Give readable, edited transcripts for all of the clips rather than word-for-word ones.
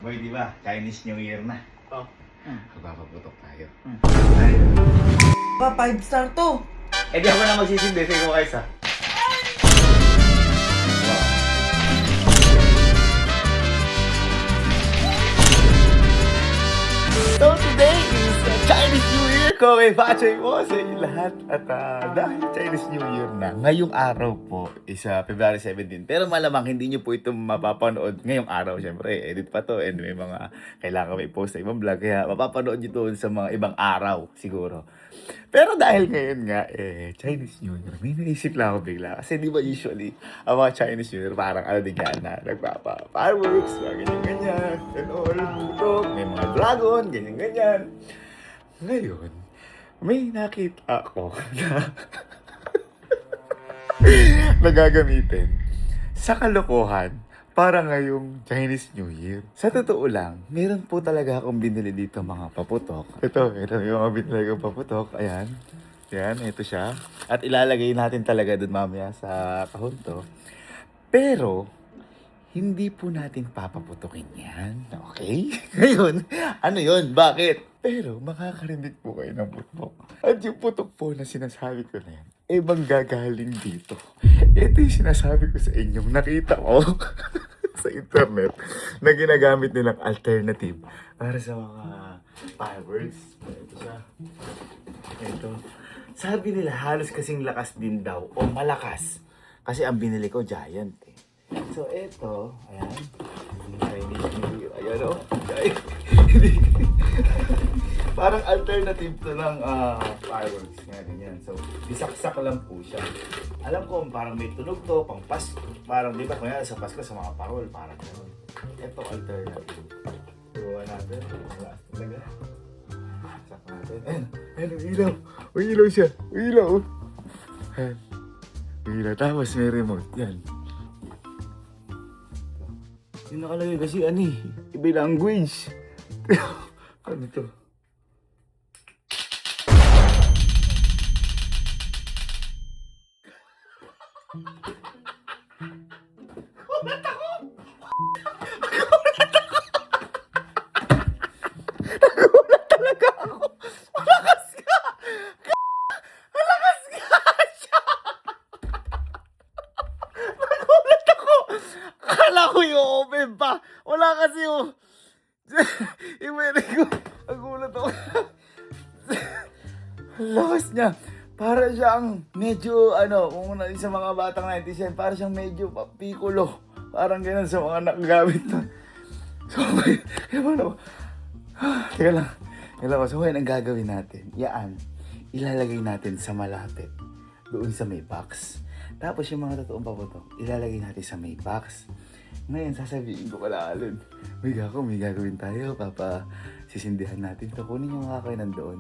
Boy, di ba? Chinese New Year na. Oh. Magpapaputok tayo. Pa, 5 star to. Eh di ako na magsisindi. Sige ko guys ha. So today is Chinese New Year ko kay Fachay mo sa lahat. At dahil Chinese New Year na, ngayong araw po is February 17. Pero malamang hindi nyo po ito mapapanood ngayong araw. Siyempre, edit pa to and may mga kailangan may post sa ibang vlog. Kaya mapapanood nyo to sa mga ibang araw siguro. Pero dahil ngayon nga, Chinese New Year, may naisip lang ako bigla. Kasi di ba usually, ang mga Chinese New Year, parang ano din yan na, nagpapa-fireworks, ganyan-ganyan, and all, putok, may mga dragon, ganyan-ganyan. Ngayon, may nakita ako na nagagamitin sa kalokohan para ngayong Chinese New Year. Sa totoo lang, meron po talaga akong binili dito mga paputok. Ito yung mga binili kong paputok. Ayan. Ayan, ito siya. At ilalagay natin talaga dun mamaya sa kahon to. Pero, hindi po natin papaputokin yan. Okay? Ngayon, ano yun? Bakit? Pero, makakarinig po kayo ng putok. At yung putok po na sinasabi ko na yan, gagaling dito. Ito yung sinasabi ko sa inyong nakita ko sa internet na ginagamit nilang alternative para sa mga fireworks. Ito siya. Ito. Sabi nila halos kasing lakas din daw o malakas. Kasi ang binili ko giant eh. So ito, ayan. Chinese New Year. Ayan o. Parang alternative to lang fireworks nga ganyan. So, disaksak lang po siya. Alam ko parang may tunog to, pang Pasko. Parang di ba kaya sa Pasko sa mga parol, parang gano'n. Ito alternative. Turuan natin. Wala talaga. Sak natin. Ayan, ilaw. May ilaw siya. May ilaw. Ayan. May ilaw. Tapos may remote. Yan. Yung nakalagay kasi iba language. Ano to? Nagulat ako! Nagulat talaga ako! Malakas ka! Malakas ka! Nagulat ako! Akala ko yung open pa! Wala kasi yung... Imeri ko. Nagulat ako. Lakas niya. Para siyang medyo, kung sa mga batang 90s yan, para siyang medyo piccolo. Parang ganun sa mga nakagamit na. So, kaya paano? Teka lang. So, ngayon ang gagawin natin, ilalagay natin sa malapit. Doon sa may box. Tapos yung mga totoong paputok, ilalagay natin sa may box. Ngayon, sasabihin ko kala Alon, may gagawin tayo, sisindihan natin. So, kunin yung mga kayo nandoon.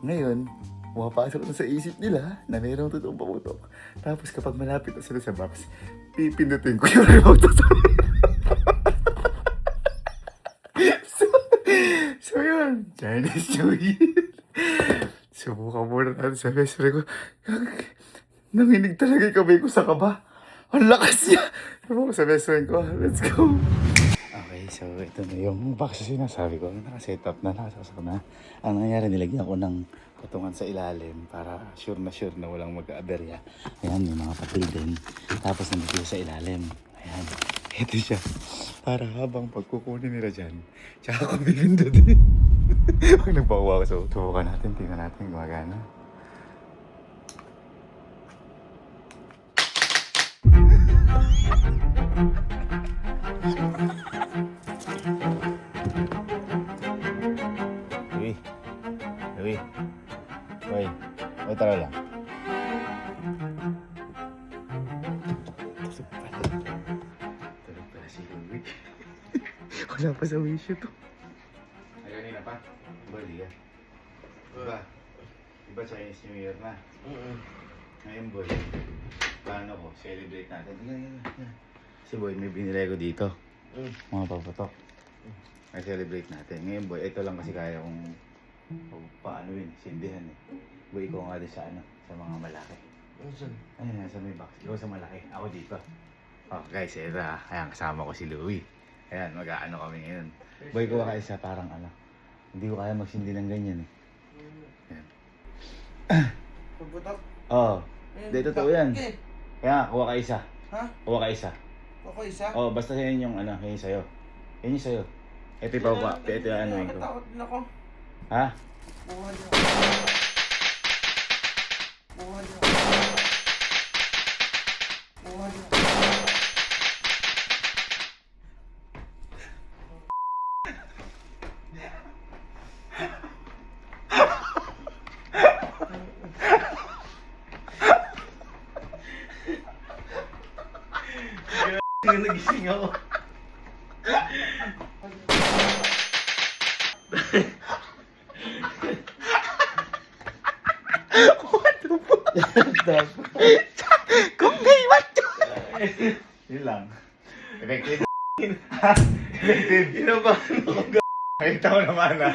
Ngayon, pumapasok na sa isip nila na mayroong totoong paputok. Tapos kapag malapit na sila sa box, pipindutin ko yung remote. So yun, Chinese New Year. Subukan muna natin sa best friend ko. Nanginig talaga yung kamay ko sa kaba. Ang lakas niya. Subukan sa best friend ko. Let's go. Okay, so ito na yung box na sinasabi ko. Nakaset up na, nakasasok na. Ang nangyari, nilagyan ko ng patungan sa ilalim para sure na walang mag-aaberya. Ayan, may mga papel din. Tapos nandito sa ilalim. Ayan, ito siya. Para habang pagkukunin nila dyan, tsaka ako bibindo din. Pag nagpakuha ko, so tubukan natin, tingnan natin gumagana. Uy, tara lang. Tulog pala si Louie. Wala pa sa wisyo to. Ay, kanina pa? Bali yan. Diba Chinese New Year na? Ngayon boy, paano ko? Celebrate natin. Si boy, may binili ko dito. Mga papatok. May celebrate natin. Ngayon boy, ito lang kasi kaya kong paano yun, sindihan eh. Buhay ko nga din sa sa mga malaki. Ayun, sa may box. Ikaw sa malaki, ako dito. Oh guys, ito ayan, kasama ko si Louie. Ayan, mag-aano kami ngayon. Boy, kuha ka isa parang ano. Hindi ko kaya magsindi ng ganyan eh. Yan. Puputok? Oo. Hindi, totoo yan. Okay. Kaya, kuha ka isa. Ha? Kuha ka isa. Ako isa? Oo, basta yan yung ano, yan yung sa'yo. Yan yung sa'yo. Ito yung pababa. Ito yung ano ko. Natakot din ako. Ha? Buha din ako. Buha din ako. Buha din ako. Nagising ako. What the fuck? Kung may what the Yun lang. Effective. Effective. Inabahan ako. Nakita ko naman ah.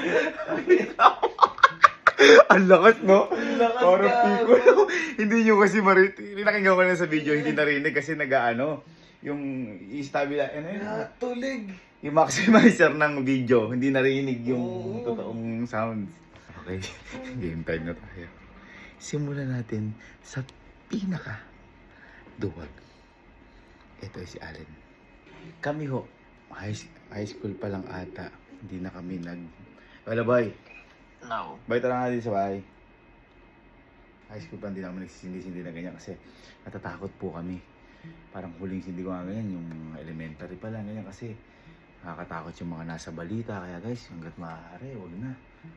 Ang lakas, no? Ang lakas, Parang gago. Piccolo. Hindi nyo kasi nakinggan ko lang sa video, hindi narinig kasi nag-ano. Yung i-stabilize, ano yun? Tulig. Yung maximizer ng video, hindi narinig yung Oo. totoong sounds. Okay, game time na tayo. Simulan natin sa pinaka duwag. Ito si Allen. Kami ho, high school pa lang ata. Hindi na kami Wala boy. No. Boy, tara nga din sa bahay. High school pa, hindi na kami nagsisindi-sindi na ganyan kasi natatakot po kami. Parang huling sindi ko nga ganyan, yung elementary pa lang ganyan kasi nakakatakot yung mga nasa balita. Kaya guys, hanggat maaari, huwag na.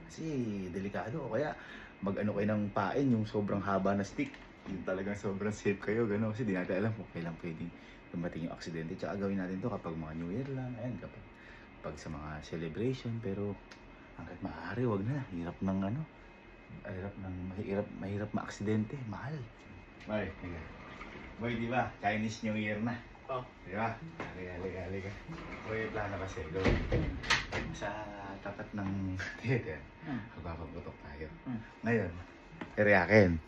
Kasi delikado. O kaya mag-ano kayo ng pain, yung sobrang haba na stick. Yung talagang sobrang safe kayo, gano'n. Kasi di natin alam kung kailan pwedeng dumating yung aksidente. Tsaka gawin natin to kapag mga New Year lang, ayan, kapag sa mga celebration. Pero hanggat maaari, huwag na. Hirap ng ano, mahirap ma-aksidente, mahal. Boy, di ba? Chinese New Year na. Oh. Di ba? Halika. Boy, plano kasi. Go. Sa tapat ng theater, magpapaputok tayo. Ngayon, teriyakin.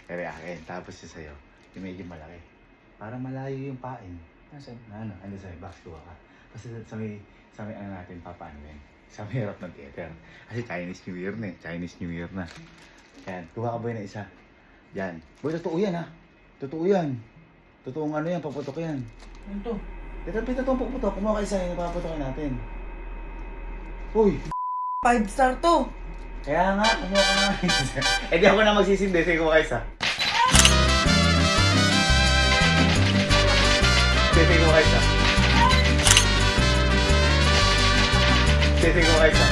Teriyakin. Tapos yung sa'yo, yung medyo malaki. Para malayo yung pain. Nasaan? Ano sa'yo, box to ka. Kasi sa may ano natin, papaano yun? Sa may harap ng theater. Kasi Chinese New Year na eh. Chinese New Year na. Yan, kuha ka boy na isa. Yan. Boy, totoo yan ha. Totoo yan. Totoong ano yan, paputok yan. Ano to? Totoong paputok. Kumuha ka isa yung paputokin natin. Uy! 5-star to! Kaya nga, kumuha ka nga. Eh di ako na magsisindi. Sige, kumuha ka isa. Sige, kumuha ka isa. Sige, kumuha ka isa.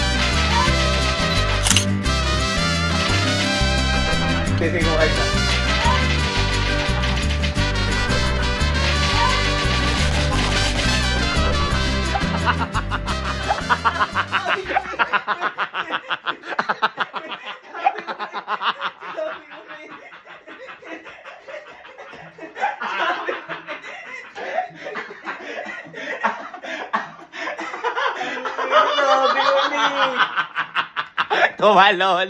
Sige, kumuha ka isa. Tumalon!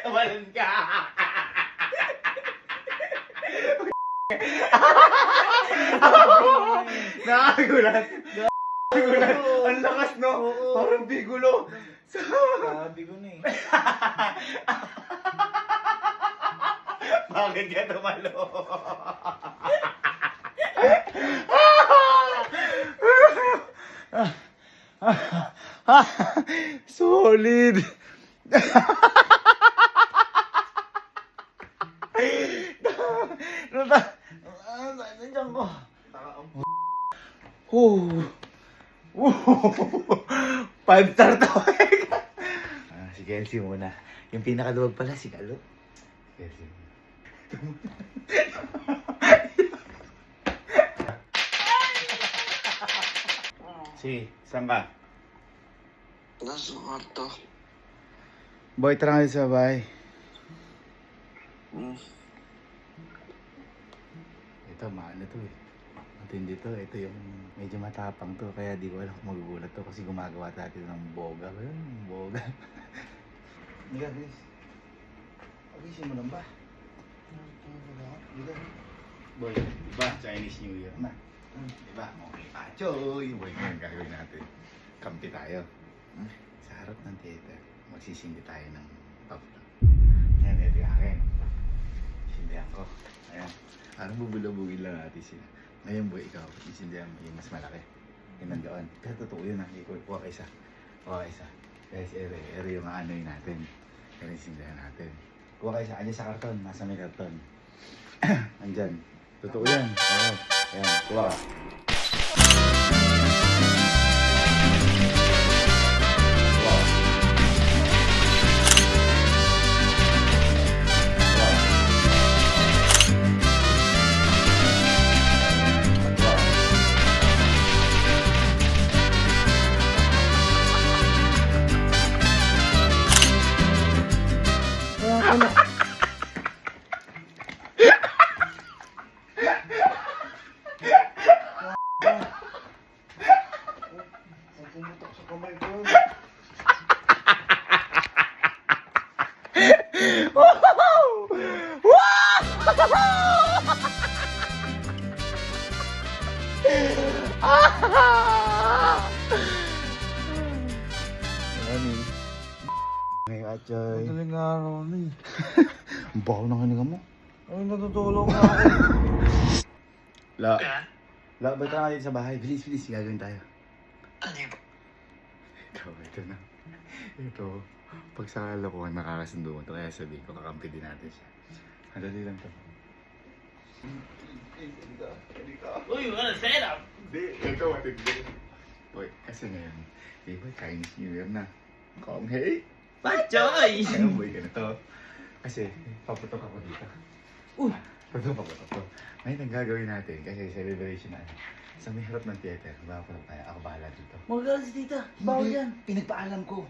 Tumalon ka! Nakagulat! Ang lakas, no? Parang bigulo! Sabi ko na eh. Bakit ka tumalon? Solid! Nandiyan ko. Five star to. Si Kelsey muna. Yung pinakaluwag pala, si Galo. Kelsey. Si, saan ka? Nasa kwarto. Boy, tara nga sa bahay. Ito, mahal to eh. Matindi to. Ito yung medyo matapang to. Kaya di ko alam kung magugulat to. Kasi gumagawa tayo ng boga. Boga. Hindi ka, please. Abisin mo lang ba? Boy, diba? Chinese New Year na. Diba? Okay pa. Choy! Boy, ngayon gagawin natin. Kampi tayo. Sa harap ng theater, magsisindi tayo ng paputok. Yan, ito yung akin. Sindihan ko. Ayan. Parang bubulabugin lang natin sila. Ngayon boy, ikaw, isindihan mo yung mas malaki. Yung nandoon. Pero totoo yun ha. Kuha ka isa. Kuha ka isa. Guys, ere yung aanoy natin. Ere yung sindihan natin. Kuha ka isa. Andyan sa karton. Nasa may karton. Andyan. Totoo yan. Oo. Ayan. Kuha ka. Pumutok sa kamay ko. Mami. Ngayon, Achoy. Madaling araw na eh. Ang baho ng hininga mo. Ay, natutulog na ako. La. La, ba't ka nga dito sa bahay? Bilis, bilis. Gagawin tayo. Ano yun? Ito na. Ito. Pag sa kalokohan, nakakasundo mo ito. Kaya sabihin ko, kakampi din natin siya. Madali lang to. Uy, wala setup! Hindi, ito matindi. Boy, kasi ngayon, di ba Chinese New Year na? Kong hey! Pachoy! Ngayon boy, ganito. Kasi, paputok ako dito. Uy! Paputok ako. Ngayon ang gagawin natin, kasi celebration na. Sa may harap ng theater, paputok tayo. Ako bahala dito. Magagal si tita. Bawal Hindi, yan. Pinagpaalam ko.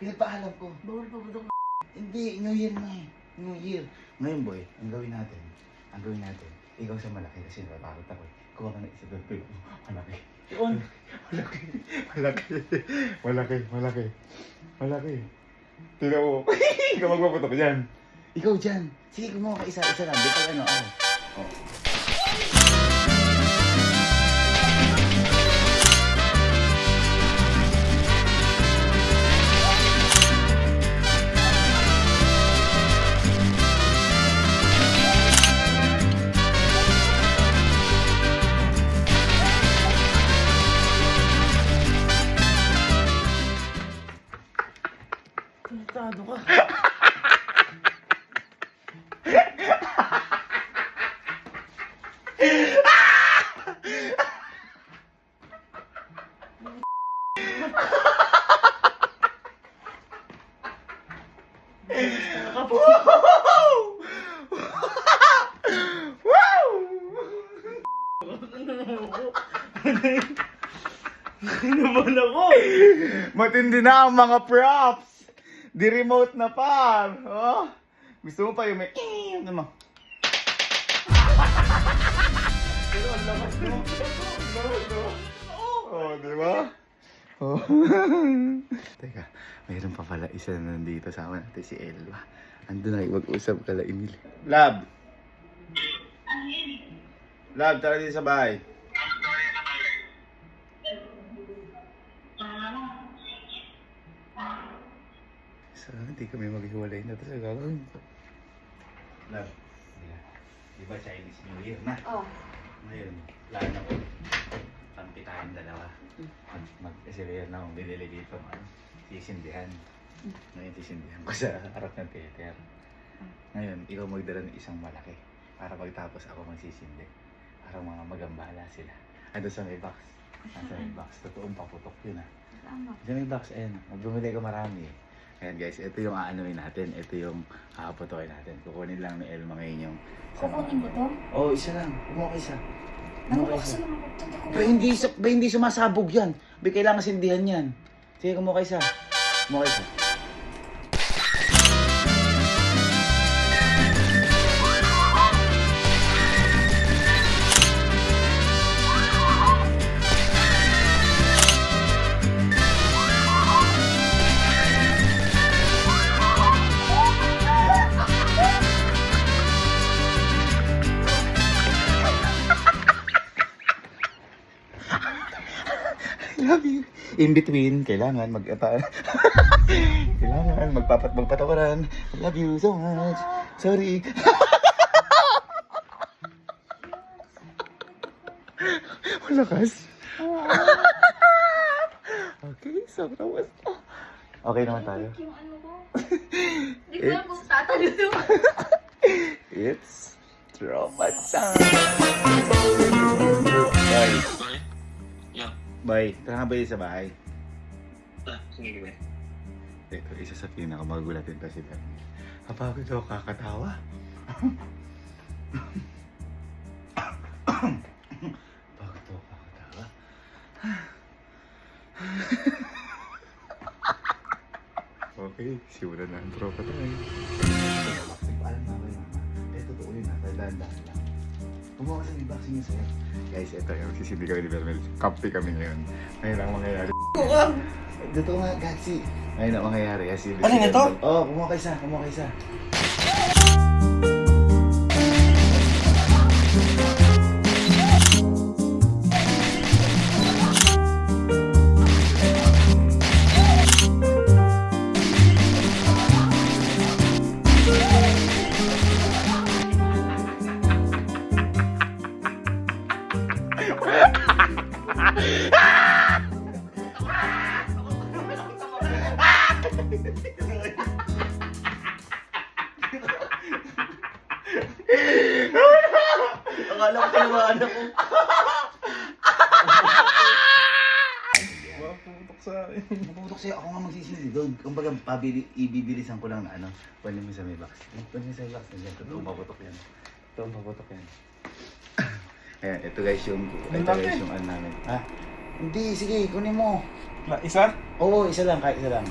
Pinagpaalam ko. Bawal pa putok. Hindi, New Year na eh. New Year. Ngayon boy, ang gawin natin, ikaw sa malaki kasi natatakot ako eh. Kuha ka na isa doon, pero malaki. Yun. Malaki. Tila mo. Ikaw magpaputok dyan. Ikaw dyan. Sige, kumuha ka isa lang. Bitaw ano, ako. Oh. Tratado ka. Naman ako. Matindi na ang mga props. Di remote na pa. Oh. Gusto mo pa yung may ano mo? Pero ang lakas mo. Oh, di ba? Oh. Teka, mayroon pa pala isa na nandito sa amin natin si Elva. Ando na, mag-usap kala Emil. Lab! Lab, tara dito sa bahay. Sana hindi kami maghiwalay na ito sa gagawin ko. Love, di ba Chinese New Year na? Oh. Ngayon, plano ko. Kampi tayong dalawa. Mag-asilihan na akong binili dito. Sisindihan. Ngayon, sisindihan ko sa harap ng theater. Ngayon, ikaw magdala ng isang malaki. Para pagtapos ako magsisindi. Para mga magambala sila. Ando sa may box. Nasa may box. Totoong paputok yun Sa may box, ayan. Magbumili ko marami. Ayan guys, ito yung aanuin natin. Ito yung putukin natin. Kukunin lang ni Elma ngayon yung... Kukunin mo to? Oo, isa lang. Kumuha ka isa. Nabuksan mo ito. Ba hindi sumasabog yan. Ba kailangan sindihan yan. Sige, kumuha ka isa. Kumuha ka isa. love you. In between, kailangan kailangan magpatawaran. I love you so much. Sorry. Malakas. Okay, so tapos. Okay naman tayo. Yung ano ko. Hindi ko alam kung tatalito. It's trauma time. Bye. Bye. Yeah. Bye. Tara nga ba yun sa bahay? Sige ba? Ito, isa sa pinakamagulatin kasi kami. Kapagod ako kakatawa. Pagod ako kakatawa. Okay, simulan na ang tropa tayo. Paalam na kayo, mama. Eh, totoo yun ha. Dahan-dahan lang. Kumuha ka sa may boxing niya sa'yo. Guys, ito yung sisindi kami ni Belmel. Kampi kami ngayon. Ngayon ang mangyayari. Totoo nga, Gaxi. Ngayon ang mangyayari. Ano na to? Oo, kumuha ka isa. Kumuha ka isa. Akala ko tinamaan ako. Puputok sa akin. Naputok sa'yo. Ako nga magsisindi doon. Kumbaga, ibibilisan ko lang na ano. Pwede mo sa may box. Pwede mo sa may box. Nandiyan. Totoong paputok yan. Totoong paputok yan. Ayan, ito guys yung ano namin. Ha? Hindi, sige, kunin mo. Isa? Oo, isa lang, kahit isa lang.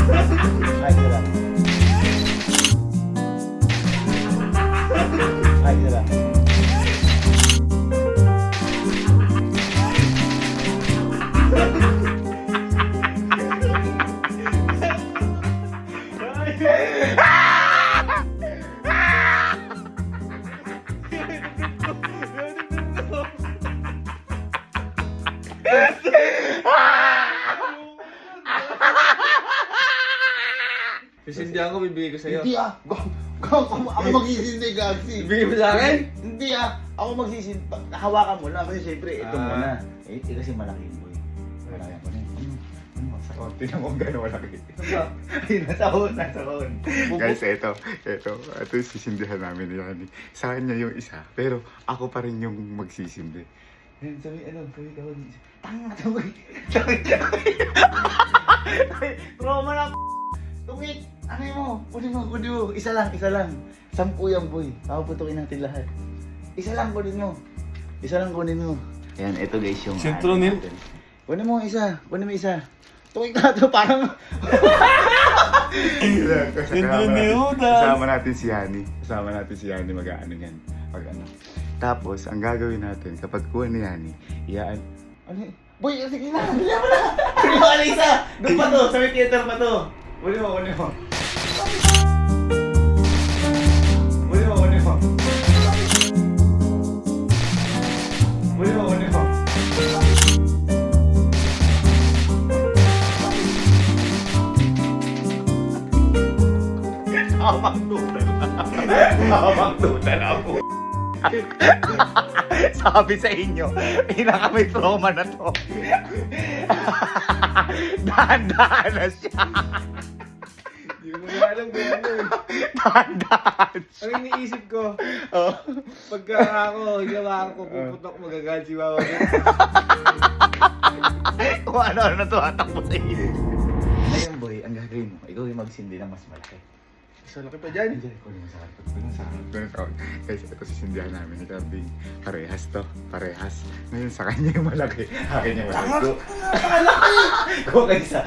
Kahit isa lang. Kahit isa lang. Sisindihan ko, bibigay ko sa'yo. Hindi ah. Ako magsisindi, Gaxi. Bibigay mo sa akin? Hindi ah. Ako magsisindi. Hawakan mo na. Kasi syempre, ito muna. Eh, kasi malaki yung boy. Malaki ako na. Ano? Tingnan mo kung gano'n malaki. Ayun, nasa hon. Guys, ito yung sisindihan namin yan. Sa kanya yung isa, pero ako pa rin yung magsisindi. Yan, sabi tawag. Tanga, tawag. Trauma na tungit! Ano mo? Kunin mo. Isa lang. 10 yan, boy. Papaputukin natin lahat. Isa lang kunin mo. Ayan, ito guys yung... Sentronil? Kunin mo isa. Tungit ka ito, parang... Kasama natin si Yani. Mag-ano yan. Tapos, ang gagawin natin, kapag kuha ni Yani, iyaan... Ano yun? Boy, sige na! Bila mo na! Kunin mo isa! Doon pa to! Sa may theater pa to! Kunin mo. Habang tutal ako. Sabi sa inyo, may trauma na to. Dahan-dahan na siya. Hindi mo na alam kung ano eh. Dahan-dahan. Ang iniisip ko, Oh. pagka ako, ginawa ko, puputok, magagalit si Wawa. Kung ano na to, hatakbo sa iyo. Ayun boy, ang gagawin mo, ikaw yung magsindi ng mas malaki. Sa laki pa dyan. Diyan, kunin mo sa harap. Guys, ito sisindihan namin ni Kambing. Parehas to. Ngayon sa kanya yung malaki. Akin yung malaki. Kuha ka isa.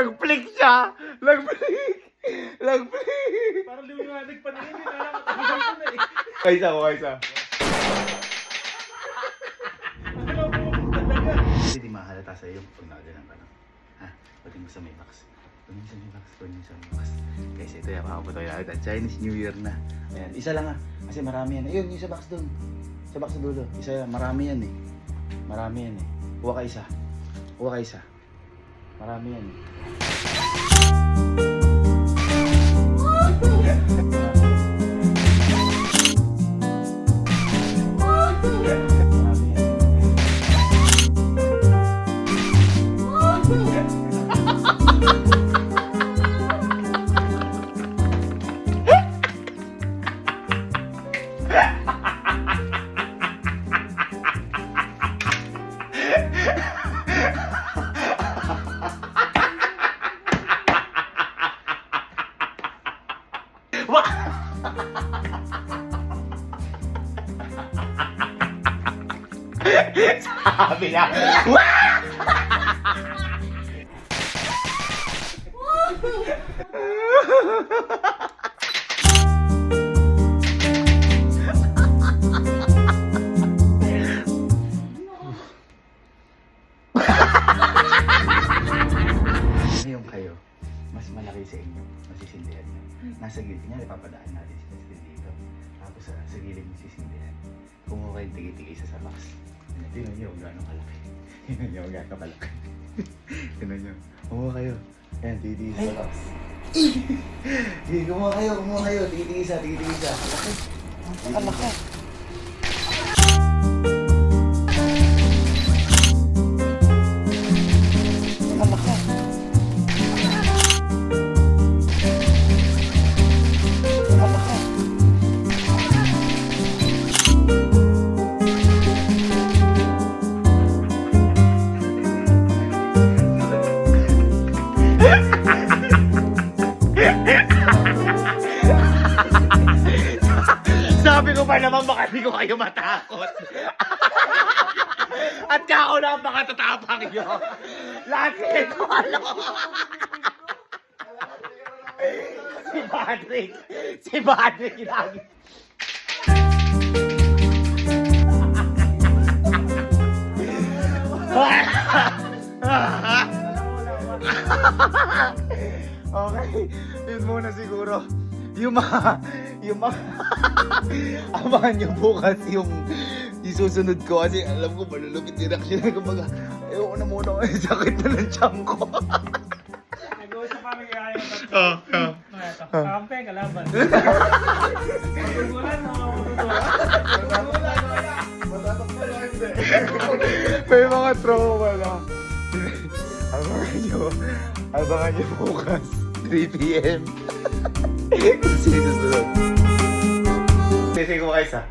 Nag-flick siya! Nag-flick! Nag-flick! Parang liwanag pa rin yun. Nakakatagal ko na eh. Kaysa ko, kaysa. Alam mo talaga. Hindi mahalata sa'yo pag nakagalang ka lang. Ha? Pwede mo sa may box. Pwede mo sa may box. Pwede mo sa may box. Guys, ito yung makaputoy na kita. Chinese New Year na. Ayan, isa lang ha. Kasi marami yan. Ayun, yung sa box doon. Sa box sa dulo. Isa yan. Marami yan eh. Marami yan eh. Kuha ka isa. Kuha ka isa. Marami yan eh. Marami yan. Sabi niya. Ngayon kayo, mas malaki sa inyo, masisindihan nyo. Nasa gilid niya, ipapadaan natin si Justin dito. Tapos sa gilid niyo sisindihan. Kumuha kayong tigi-tigi isa sa box. Tingnan niyo kung gaano kalaki. Tingnan niyo kung gaano kalaki. Tingnan niyo. Kumuha kayo. Ayan, tigi-tigi sa box. Sige, kumuha kayo. Tigi-tigi isa. Kalaki. Kalaki. Sabi ko pa naman baka di ko kayo matakot. At kako na baka tatapang nyo. Lagi ko Si Patrick lagi. Okay, yun muna siguro. Yung mga abangan nyo bukas yung isusunod ko kasi alam ko malulupit din reaction na kumbaga ayoko na muna kasi sakit na ng tiyan ko. Nag-uusap kami kaya yung tatlo. Oh. Ito, kampe, kalaban. Magugulan, May mga trauma na. Abangan nyo bukas 3 p.m. Kasi susunod. Sisi ko kayo sa